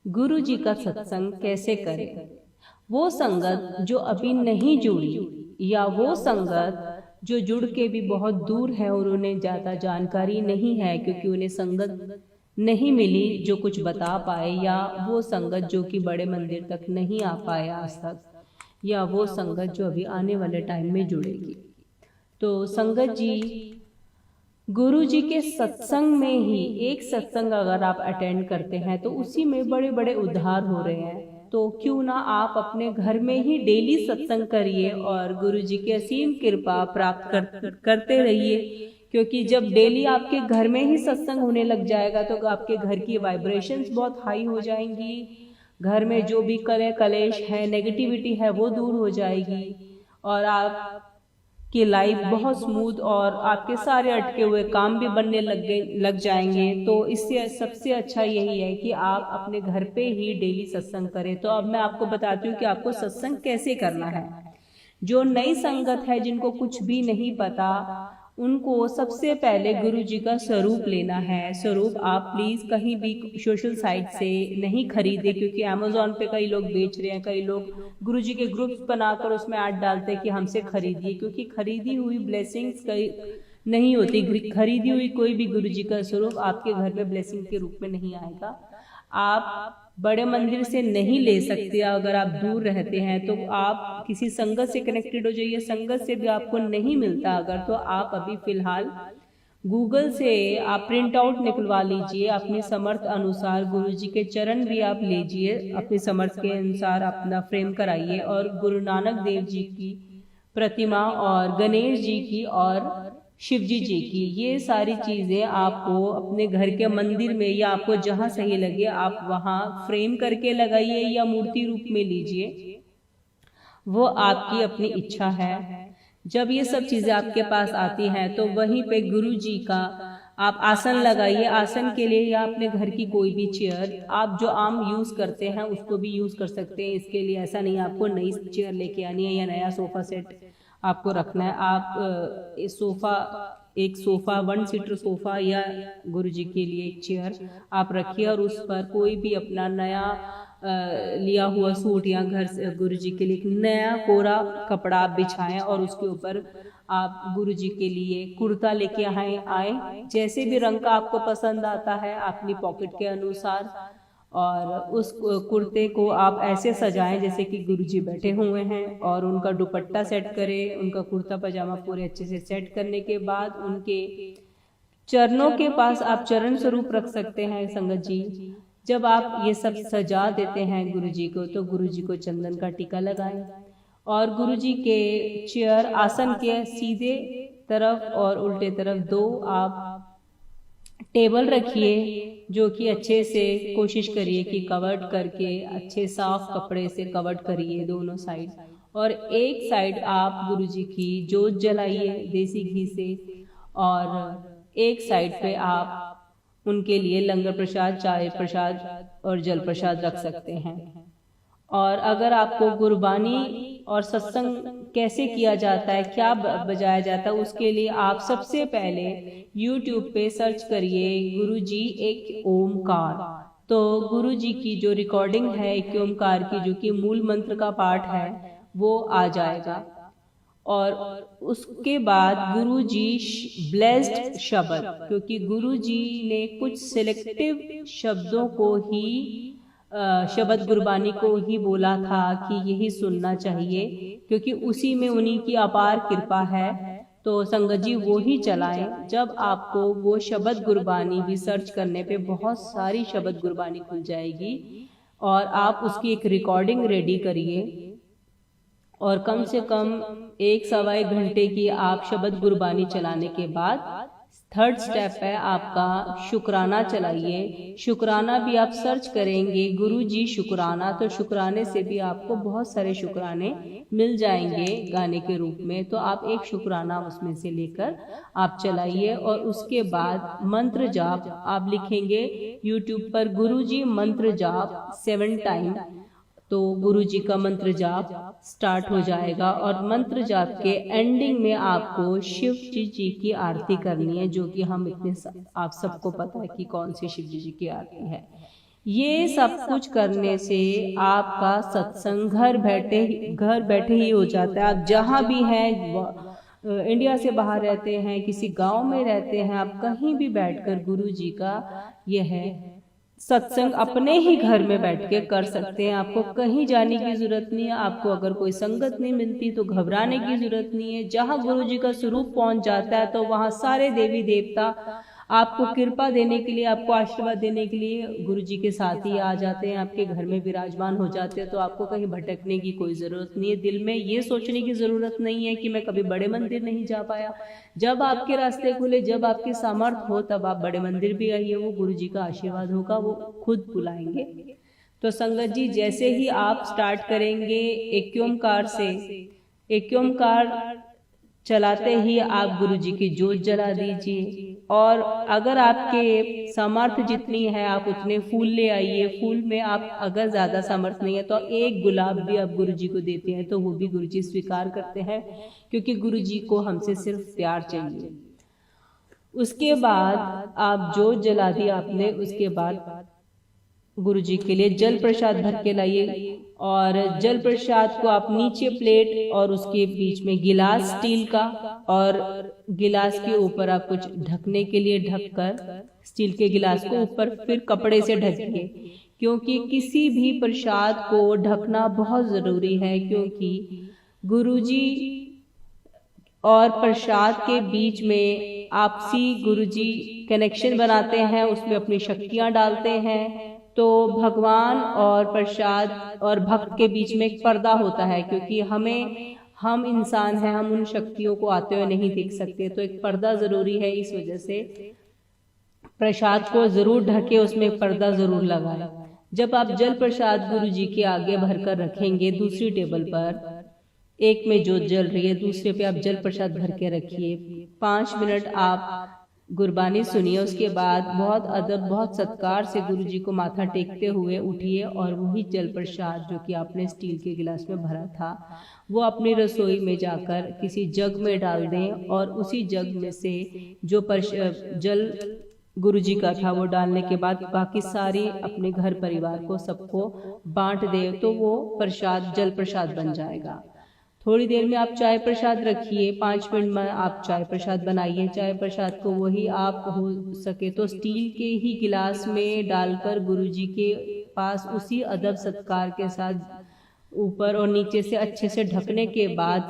गुरु जी का सत्संग कैसे करें। वो संगत जो अभी नहीं जुड़ी या वो संगत जो जुड़ के भी बहुत दूर है और उन्हें ज़्यादा जानकारी नहीं है क्योंकि उन्हें संगत नहीं मिली जो कुछ बता पाए, या वो संगत जो कि बड़े मंदिर तक नहीं आ पाए आज तक, या वो संगत जो अभी आने वाले टाइम में जुड़ेगी। तो संगत जी, गुरु जी के सत्संग में ही एक सत्संग अगर आप अटेंड करते हैं तो उसी में बड़े बड़े उद्धार हो रहे हैं। तो क्यों ना आप अपने घर में ही डेली सत्संग करिए और गुरु जी की असीम कृपा प्राप्त करते रहिए। क्योंकि जब डेली आपके घर में ही सत्संग होने लग जाएगा तो आपके घर की वाइब्रेशंस बहुत हाई हो जाएंगी। घर में जो भी कलेश है, नेगेटिविटी है, वो दूर हो जाएगी और आप कि लाइफ बहुत स्मूथ और आपके सारे अटके हुए काम भी बनने लग जाएंगे। तो इससे सबसे अच्छा यही है कि आप अपने घर पे ही डेली सत्संग करें। तो अब मैं आपको बताती हूँ कि आपको सत्संग कैसे करना है। जो नई संगत है, जिनको कुछ भी नहीं पता, उनको सबसे पहले गुरु जी का स्वरूप लेना है। स्वरूप आप प्लीज कहीं भी सोशल साइट से नहीं खरीदे, क्योंकि अमेजोन पे कई लोग बेच रहे हैं, कई लोग गुरु जी के ग्रुप्स बनाकर उसमें ऐड डालते हैं कि हमसे खरीदिए, क्योंकि खरीदी हुई ब्लेसिंग्स कई नहीं होती। खरीदी हुई कोई भी गुरु जी का स्वरूप आपके घर में ब्लेसिंग के रूप में नहीं आएगा। आप बड़े मंदिर से नहीं ले सकते। अगर आप दूर रहते हैं तो आप किसी संगत से कनेक्टेड हो जाइए। संगत से भी आपको नहीं मिलता अगर, तो आप अभी फिलहाल गूगल से आप प्रिंट आउट निकलवा लीजिए अपनी समर्थ अनुसार। गुरु जी के चरण भी आप लीजिए, अपनी समर्थ के अनुसार अपना फ्रेम कराइए और गुरु नानक देव जी की प्रतिमा और गणेश जी की और शिव जी की, ये सारी चीजें आपको अपने घर के मंदिर में या आपको जहां सही लगे आप वहां फ्रेम करके लगाइए या मूर्ति रूप में लीजिए। वो आपकी अपनी इच्छा है। जब ये सब चीजें आपके पास आती हैं तो वहीं पे गुरु जी का आप आसन लगाइए। आसन के लिए या अपने घर की कोई भी चेयर आप जो आम यूज करते हैं उसको भी यूज कर सकते हैं। इसके लिए ऐसा नहीं आपको नई चेयर लेके आनी है या नया सोफा सेट आपको रखना है। आप एक सोफा 1 सीटर सोफा या गुरु जी के लिए एक चेयर आप रखिए और उस पर कोई भी अपना नया लिया हुआ सूट या घर से गुरु जी के लिए नया कोरा कपड़ा आप बिछाएं और उसके ऊपर आप गुरु जी के लिए कुर्ता लेके आए जैसे भी रंग का आपको पसंद आता है अपनी पॉकेट के अनुसार, और उस कुर्ते को आप ऐसे सजाएं जैसे कि गुरुजी बैठे हुए हैं और उनका दुपट्टा सेट करें। उनका कुर्ता पजामा पूरे अच्छे से सेट करने के बाद उनके चरणों के पास आप चरण स्वरूप रख सकते हैं। संगत जी, जब आप ये सब सजा देते हैं गुरुजी को तो गुरुजी को चंदन का टीका लगाएं और गुरुजी के चेयर आसन के सीधे तरफ और उल्टे तरफ 2 आप टेबल रखिए, जो कि अच्छे से कोशिश करिए कि कवर्ड करके अच्छे साफ कपड़े से कवर्ड करिए दोनों साइड, और एक साइड आप गुरुजी की जोत जलाइए देसी घी से और एक साइड पे आप उनके लिए लंगर प्रसाद, चाय प्रसाद और जल प्रसाद रख सकते हैं। और अगर आपको गुरबानी और सत्संग कैसे किया जाता है, क्या बजाया जाता है, उसके लिए आप सबसे पहले YouTube पे सर्च करिए गुरुजी एक ओमकार। तो गुरुजी की जो रिकॉर्डिंग है एक ओमकार की, जो कि मूल मंत्र का पाठ है, वो आ जाएगा। और उसके बाद गुरुजी ब्लेस्ड शब्द, क्योंकि गुरुजी ने कुछ सिलेक्टिव शब्दों को ही शब्द गुरबानी को ही बोला था कि यही सुनना चाहिए, क्योंकि उसी में उन्हीं की अपार कृपा है। तो संगत जी वो ही चलाएं। जब आपको वो शब्द गुरबानी भी सर्च करने पे बहुत सारी शब्द गुरबानी खुल जाएगी और आप उसकी एक रिकॉर्डिंग रेडी करिए और कम से कम 1-1.25 घंटे की आप शब्द गुरबानी चलाने के बाद 3rd स्टेप है आपका शुक्राना चलाइए। शुक्राना भी आप सर्च करेंगे गुरुजी शुक्राना, तो शुक्राने से भी आपको बहुत सारे शुक्राने मिल जाएंगे गाने के रूप में। तो आप एक शुक्राना उसमें से लेकर आप चलाइए और उसके बाद मंत्र जाप आप लिखेंगे YouTube पर गुरुजी मंत्र जाप 7 टाइम, तो गुरु जी का मंत्र जाप स्टार्ट हो जाएगा और मंत्र जाप के एंडिंग में आपको शिव जी की आरती करनी है, जो कि हम इतने आप सबको पता है कि कौन सी शिव जी की आरती है। ये सब कुछ करने से आपका सत्संग घर बैठे ही हो जाता है। आप जहाँ भी हैं, इंडिया से बाहर रहते हैं, किसी गांव में रहते हैं, आप कहीं भी बैठकर गुरु जी का यह सत्संग अपने ही घर में बैठ के कर सकते हैं। आपको कहीं जाने की जरूरत नहीं है। आपको अगर कोई संगत नहीं मिलती तो घबराने की जरूरत नहीं है। जहाँ गुरु जी का स्वरूप पहुंच जाता है तो वहां सारे देवी देवता आपको कृपा देने के लिए, आपको आशीर्वाद देने के लिए गुरु जी के साथ ही आ जाते हैं, आपके घर में विराजमान हो जाते हैं। तो आपको कहीं भटकने की कोई जरूरत नहीं है। दिल में ये सोचने की जरूरत नहीं है कि मैं कभी बड़े मंदिर नहीं जा पाया। जब आपके रास्ते खुले, जब आपकी सामर्थ्य हो, तब आप बड़े मंदिर भी आइए। वो गुरु जी का आशीर्वाद होगा, वो खुद बुलाएंगे। तो संगत जी, जैसे ही आप स्टार्ट करेंगे एक ओंकार से, एक ओंकार चलाते ही आप गुरु जी की ज्योत जला दीजिए। और अगर आपके सामर्थ्य जितनी है आप उतने फूल ले आइए। फूल में आप अगर ज्यादा सामर्थ्य नहीं है तो एक गुलाब भी आप गुरु जी को देते हैं तो वो भी गुरु जी स्वीकार करते हैं, क्योंकि गुरु जी को हमसे सिर्फ प्यार चाहिए। उसके बाद आप ज्योत जला दी आपने, उसके बाद गुरु जी के लिए जल प्रसाद भर के लाइए। और जल प्रसाद को आप नीचे प्लेट और उसके बीच में गिलास स्टील का, और गिलास के ऊपर आप कुछ ढकने के लिए ढककर स्टील के गिलास को ऊपर फिर कपड़े से ढकिए, क्योंकि किसी भी प्रसाद को ढकना बहुत जरूरी है। क्योंकि गुरु जी और प्रसाद के बीच में आपसी गुरु जी कनेक्शन बनाते हैं, उसमें अपनी शक्तियां डालते हैं। तो भगवान और प्रसाद और भक्त के बीच में एक पर्दा होता है, क्योंकि हम इंसान हैं, हम उन शक्तियों को आते हुए नहीं देख सकते, तो एक पर्दा जरूरी है। इस वजह से प्रसाद को जरूर ढके, उसमें एक पर्दा जरूर लगाए। जब आप जल प्रसाद गुरु जी के आगे भरकर रखेंगे, दूसरी टेबल पर एक में ज्योत जल रही है, दूसरे पे आप जल प्रसाद भर के रखिए। 5 मिनट आप गुरबानी सुनिए। उसके बाद बहुत अदब, बहुत सत्कार से गुरु जी को माथा टेकते हुए उठिए और वही जल प्रसाद जो कि आपने स्टील के गिलास में भरा था वो अपनी रसोई में जाकर किसी जग में डाल दें। और उसी जग में से जो जल गुरु जी का था वो डालने के बाद बाकी सारी अपने घर परिवार को सबको बांट दे, तो वो प्रसाद जल प्रसाद बन जाएगा। थोड़ी देर में आप चाय प्रसाद रखिए, 5 मिनट में आप चाय प्रसाद बनाइए। चाय प्रसाद को वही आप हो सके तो स्टील के ही गिलास में डालकर गुरुजी के पास उसी अदब सत्कार के साथ ऊपर और नीचे से अच्छे से ढकने के बाद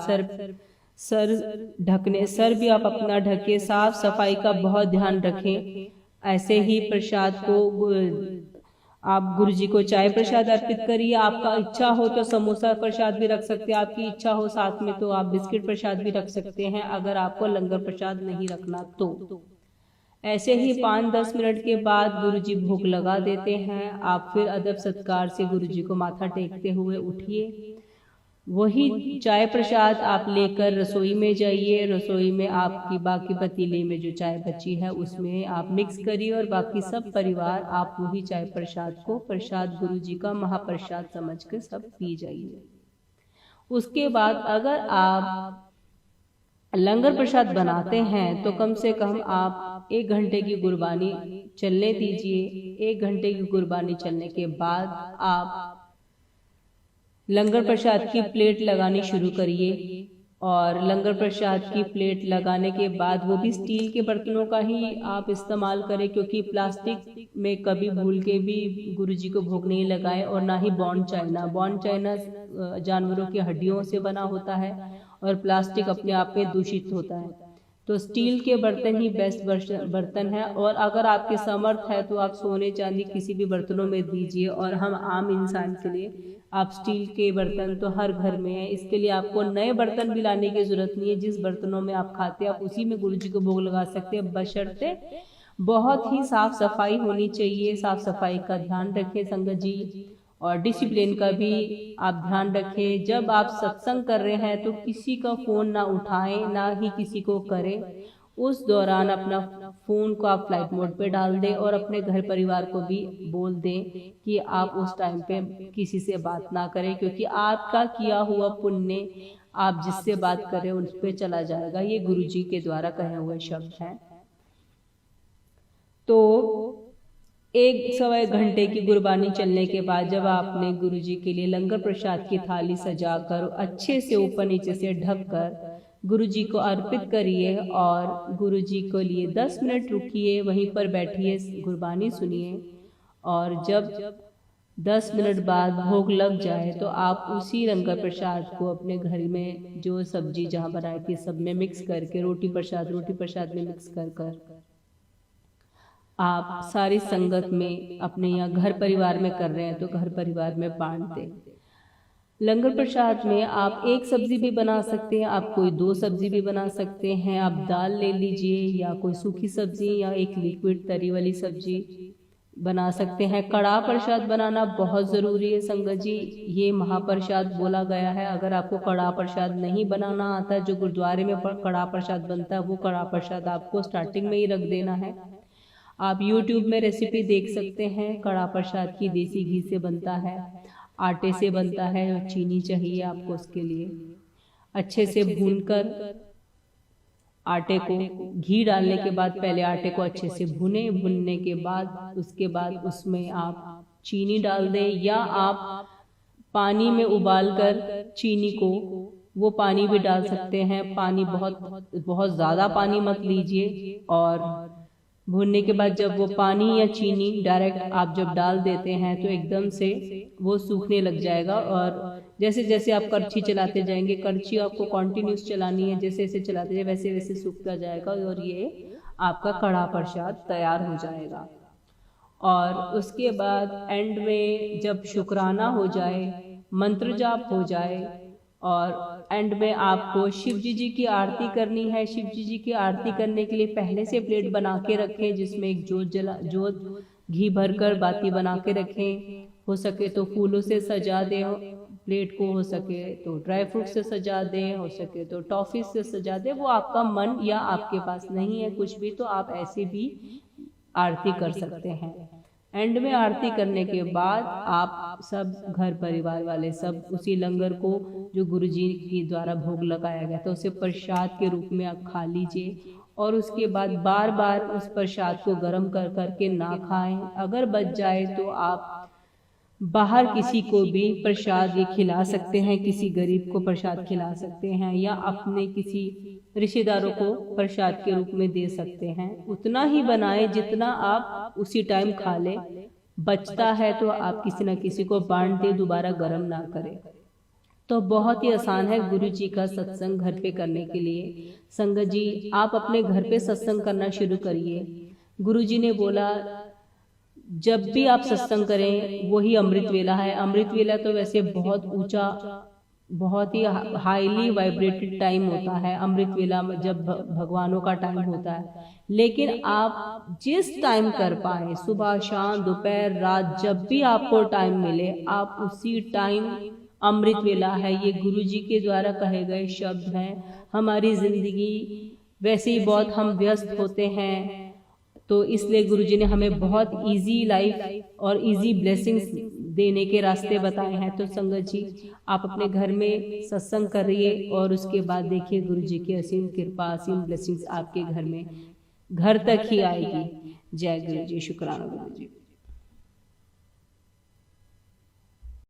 सर भी आप अपना ढके। साफ सफाई का बहुत ध्यान रखें। ऐसे ही प्रसाद को आप गुरु जी को चाय प्रसाद अर्पित करिए। आपका इच्छा हो तो समोसा प्रसाद भी रख सकते हैं, आपकी इच्छा हो साथ में तो आप बिस्किट प्रसाद भी रख सकते हैं, अगर आपको लंगर प्रसाद नहीं रखना तो। ऐसे ही 5-10 मिनट के बाद गुरु जी भोग लगा देते हैं। आप फिर अदब सत्कार से गुरु जी को माथा टेकते हुए उठिए। वही चाय प्रसाद आप लेकर रसोई में जाइए। रसोई में आपकी बाकी पतीले में जो चाय बची है उसमें आप मिक्स करिए और बाकी सब परिवार आप वही चाय प्रसाद को प्रसाद गुरु जी का महाप्रसाद समझकर सब पी जाइए। उसके बाद अगर आप लंगर प्रसाद बनाते हैं तो कम से कम आप 1 घंटे की गुरबानी चलने दीजिए। 1 घंटे की गुरबानी चलने के बाद आप लंगर प्रसाद की प्लेट लगानी शुरू करिए। और लंगर प्रसाद की प्लेट लगाने के बाद वो भी स्टील के बर्तनों का ही आप इस्तेमाल करें, क्योंकि प्लास्टिक में कभी भूल के भी गुरु जी को भोग नहीं लगाए। और ना ही बॉन चाइना जानवरों की हड्डियों से बना होता है और प्लास्टिक अपने आप में दूषित होता है। तो स्टील के बर्तन ही बेस्ट बर्तन है। और अगर आपके समर्थ है तो आप सोने चांदी किसी भी बर्तनों में दीजिए। और हम आम इंसान के लिए आप स्टील के बर्तन तो हर घर में है, इसके लिए आपको नए बर्तन भी लाने की जरूरत नहीं है। जिस बर्तनों में आप खाते हैं आप उसी में गुरु जी को भोग लगा सकते हैं, बशर्ते बहुत ही साफ सफाई होनी चाहिए। साफ सफाई का ध्यान रखें संगत जी, और डिसिप्लिन का भी आप ध्यान रखें। जब आप सत्संग कर रहे हैं तो किसी का फोन ना उठाएं, ना ही किसी को करें। उस दौरान अपना फोन को आप फ्लाइट मोड पे डाल दें और अपने घर परिवार को भी बोल दें कि आप उस टाइम पे किसी से बात ना करें, क्योंकि आपका किया हुआ पुण्य आप जिससे बात करें उस पे चला जाएगा। ये गुरु जी के द्वारा कहे हुए शब्द हैं। तो 1 सवा 1 घंटे की गुरबानी चलने के बाद जब आपने गुरु जी के लिए लंगर प्रसाद की थाली सजाकर अच्छे से ऊपर नीचे से ढक कर गुरु जी को अर्पित करिए और गुरु जी को लिए 10 मिनट रुकिए, वहीं पर बैठिए, गुरबानी सुनिए। और जब 10 मिनट बाद भोग लग जाए तो आप उसी लंगर प्रसाद को अपने घर में जो सब्जी जहाँ बनाई थी सब में मिक्स करके रोटी प्रसाद में मिक्स कर आप सारी संगत में अपने यहाँ घर परिवार में कर रहे हैं तो घर परिवार में बांट दें। लंगर प्रसाद में आप 1 सब्जी भी बना सकते हैं, आप कोई 2 सब्जी भी बना सकते हैं, आप दाल ले लीजिए या कोई सूखी सब्जी या एक लिक्विड तरी वाली सब्जी बना सकते हैं। कड़ाह प्रसाद बनाना बहुत ज़रूरी है संगत जी, ये महाप्रसाद बोला गया है। अगर आपको कड़ाह प्रसाद नहीं बनाना आता, जो गुरुद्वारे में कड़ाह प्रसाद बनता है वो कड़ाह प्रसाद आपको स्टार्टिंग में ही रख देना है। आप YouTube में रेसिपी देख सकते हैं। कड़ाह प्रसाद की देसी घी से बनता है, आटे से बनता है, चीनी चाहिए आपको उसके लिए। अच्छे से भूनकर आटे को घी डालने के बाद पहले आटे को अच्छे से भुनने के बाद उसके बाद उसमें आप चीनी डाल दें या आप पानी में उबाल कर चीनी को वो पानी भी डाल सकते हैं। पानी बहुत ज़्यादा पानी मत लीजिए और भूनने के बाद जब वो पानी या चीनी डायरेक्ट आप जब डाल देते हैं तो एकदम से वो सूखने लग जाएगा। और जैसे जैसे आप करछी चलाते जाएंगे, करछी आपको कंटिन्यूस चलानी है, जैसे जैसे चलाते जाए वैसे वैसे सूखता जाएगा और ये आपका कड़ाह प्रसाद तैयार हो जाएगा। और उसके बाद एंड में जब शुक्राना हो जाए, मंत्र जाप हो जाए और एंड में आपको शिव जी की आरती करनी है। शिव जी की आरती करने के लिए पहले से प्लेट बना के रखें जिसमें एक जोत घी भरकर बाती बना के रखें। हो सके तो फूलों से सजा दें प्लेट को, हो सके तो ड्राई फ्रूट से सजा दें, हो सके तो टॉफी से सजा दें। वो आपका मन या आपके पास नहीं है कुछ भी तो आप ऐसे भी आरती कर सकते हैं। एंड में आरती करने के बाद आप सब घर परिवार वाले सब उसी लंगर को जो गुरुजी के द्वारा भोग लगाया गया था उसे प्रसाद के रूप में आप खा लीजिए। और उसके बाद बार बार उस प्रसाद को गर्म कर करके ना खाएं। अगर बच जाए तो आप बाहर किसी को भी प्रसाद ये खिला सकते हैं, किसी गरीब को प्रसाद खिला सकते हैं या अपने किसी रिश्तेदारों को प्रसाद के रूप में दे सकते हैं। उतना ही बनाएं जितना आप उसी टाइम खा लें। बचता है तो आप किसी न किसी को बांट दें, दोबारा गर्म ना करें। तो बहुत ही आसान है गुरु जी का सत्संग घर पे करने के लिए। संगत जी आप अपने घर पे सत्संग करना शुरू करिए। गुरु जी ने बोला जब भी आप सत्संग करें वही अमृत वेला है। अमृत वेला तो वैसे बहुत ऊंचा, बहुत ही हाईली वाइब्रेटेड टाइम होता है अमृत वेला जब भगवानों का टाइम होता है। लेकिन आप जिस टाइम कर पाए, सुबह शाम दोपहर रात, जब भी आपको टाइम मिले आप उसी टाइम अमृत वेला है। ये गुरु जी के द्वारा कहे गए शब्द हैं। हमारी जिंदगी वैसे ही बहुत हम व्यस्त होते हैं तो इसलिए गुरुजी ने हमें बहुत इजी लाइफ और इजी ब्लेसिंग्स देने के रास्ते बताए हैं। तो संगत जी आप अपने घर में सत्संग करिए और उसके बाद देखिए गुरुजी की असीम कृपा, असीम ब्लेसिंग्स आपके घर में घर तक ही आएगी। जय गुरु जी, शुक्राना गुरु जी।